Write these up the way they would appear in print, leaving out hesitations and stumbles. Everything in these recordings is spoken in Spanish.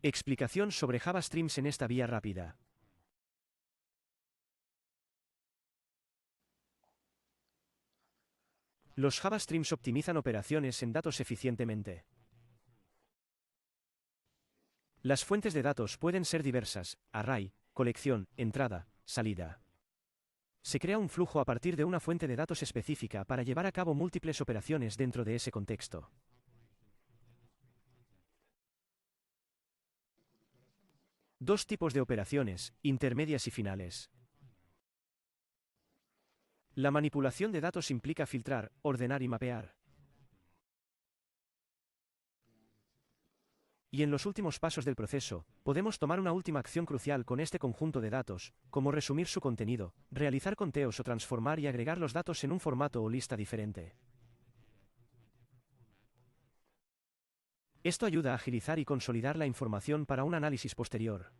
Explicación sobre Java Streams en esta vía rápida. Los Java Streams optimizan operaciones en datos eficientemente. Las fuentes de datos pueden ser diversas: array, colección, entrada, salida. Se crea un flujo a partir de una fuente de datos específica para llevar a cabo múltiples operaciones dentro de ese contexto. Dos tipos de operaciones, intermedias y finales. La manipulación de datos implica filtrar, ordenar y mapear. Y en los últimos pasos del proceso, podemos tomar una última acción crucial con este conjunto de datos, como resumir su contenido, realizar conteos o transformar y agregar los datos en un formato o lista diferente. Esto ayuda a agilizar y consolidar la información para un análisis posterior.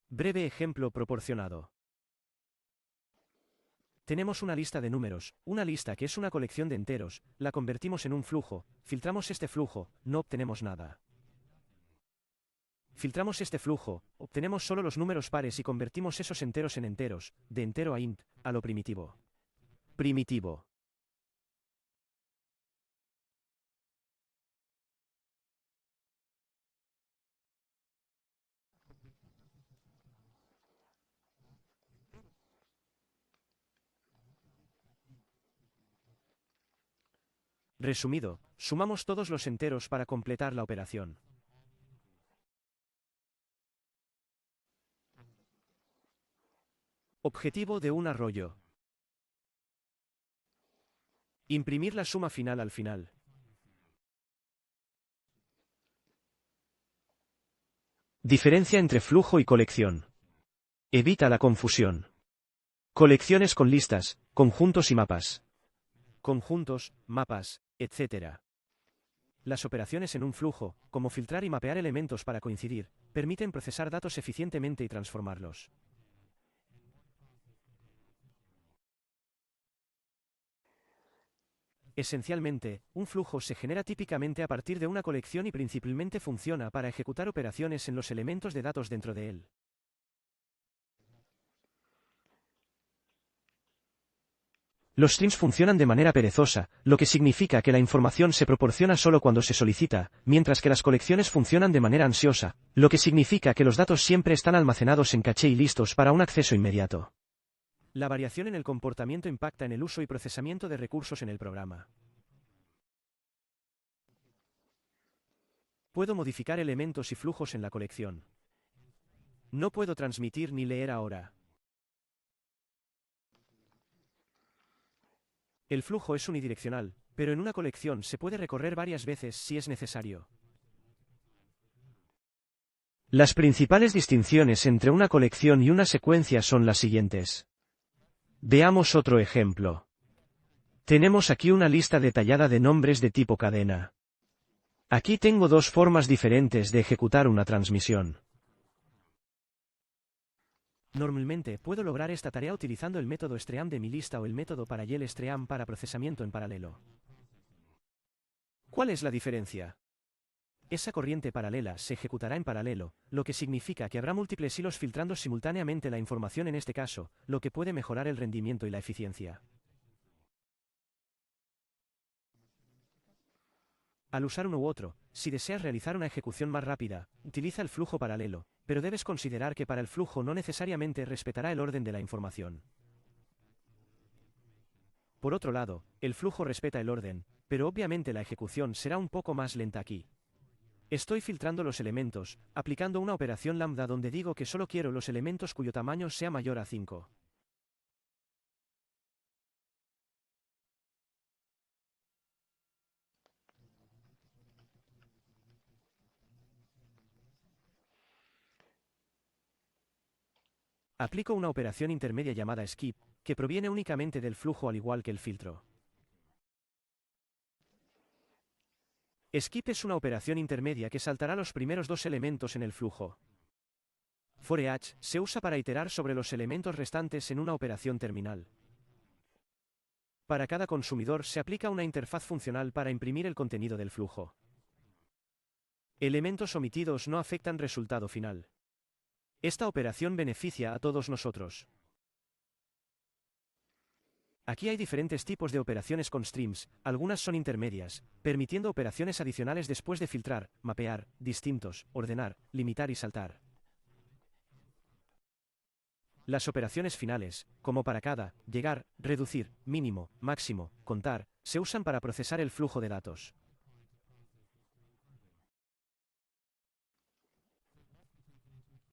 Breve ejemplo proporcionado. Tenemos una lista de números, una lista que es una colección de enteros, la convertimos en un flujo, filtramos este flujo, no obtenemos nada. Filtramos este flujo, obtenemos solo los números pares y convertimos esos enteros en enteros, de entero a int, a lo primitivo. Primitivo. Resumido, sumamos todos los enteros para completar la operación. Objetivo de un arroyo. Imprimir la suma final al final. Diferencia entre flujo y colección. Evita la confusión. Colecciones con listas, conjuntos y mapas. Conjuntos, mapas, etc. Las operaciones en un flujo, como filtrar y mapear elementos para coincidir, permiten procesar datos eficientemente y transformarlos. Esencialmente, un flujo se genera típicamente a partir de una colección y principalmente funciona para ejecutar operaciones en los elementos de datos dentro de él. Los streams funcionan de manera perezosa, lo que significa que la información se proporciona solo cuando se solicita, mientras que las colecciones funcionan de manera ansiosa, lo que significa que los datos siempre están almacenados en caché y listos para un acceso inmediato. La variación en el comportamiento impacta en el uso y procesamiento de recursos en el programa. Puedo modificar elementos y flujos en la colección. No puedo transmitir ni leer ahora. El flujo es unidireccional, pero en una colección se puede recorrer varias veces si es necesario. Las principales distinciones entre una colección y una secuencia son las siguientes. Veamos otro ejemplo. Tenemos aquí una lista detallada de nombres de tipo cadena. Aquí tengo dos formas diferentes de ejecutar una transmisión. Normalmente puedo lograr esta tarea utilizando el método stream de mi lista o el método parallel-stream para procesamiento en paralelo. ¿Cuál es la diferencia? Esa corriente paralela se ejecutará en paralelo, lo que significa que habrá múltiples hilos filtrando simultáneamente la información en este caso, lo que puede mejorar el rendimiento y la eficiencia. Al usar uno u otro, si deseas realizar una ejecución más rápida, utiliza el flujo paralelo, pero debes considerar que para el flujo no necesariamente respetará el orden de la información. Por otro lado, el flujo respeta el orden, pero obviamente la ejecución será un poco más lenta aquí. Estoy filtrando los elementos, aplicando una operación lambda donde digo que solo quiero los elementos cuyo tamaño sea mayor a 5. Aplico una operación intermedia llamada skip, que proviene únicamente del flujo al igual que el filtro. Skip es una operación intermedia que saltará los primeros dos elementos en el flujo. For each se usa para iterar sobre los elementos restantes en una operación terminal. Para cada consumidor se aplica una interfaz funcional para imprimir el contenido del flujo. Elementos omitidos no afectan resultado final. Esta operación beneficia a todos nosotros. Aquí hay diferentes tipos de operaciones con streams, algunas son intermedias, permitiendo operaciones adicionales después de filtrar, mapear, distintos, ordenar, limitar y saltar. Las operaciones finales, como para cada, llegar, reducir, mínimo, máximo, contar, se usan para procesar el flujo de datos.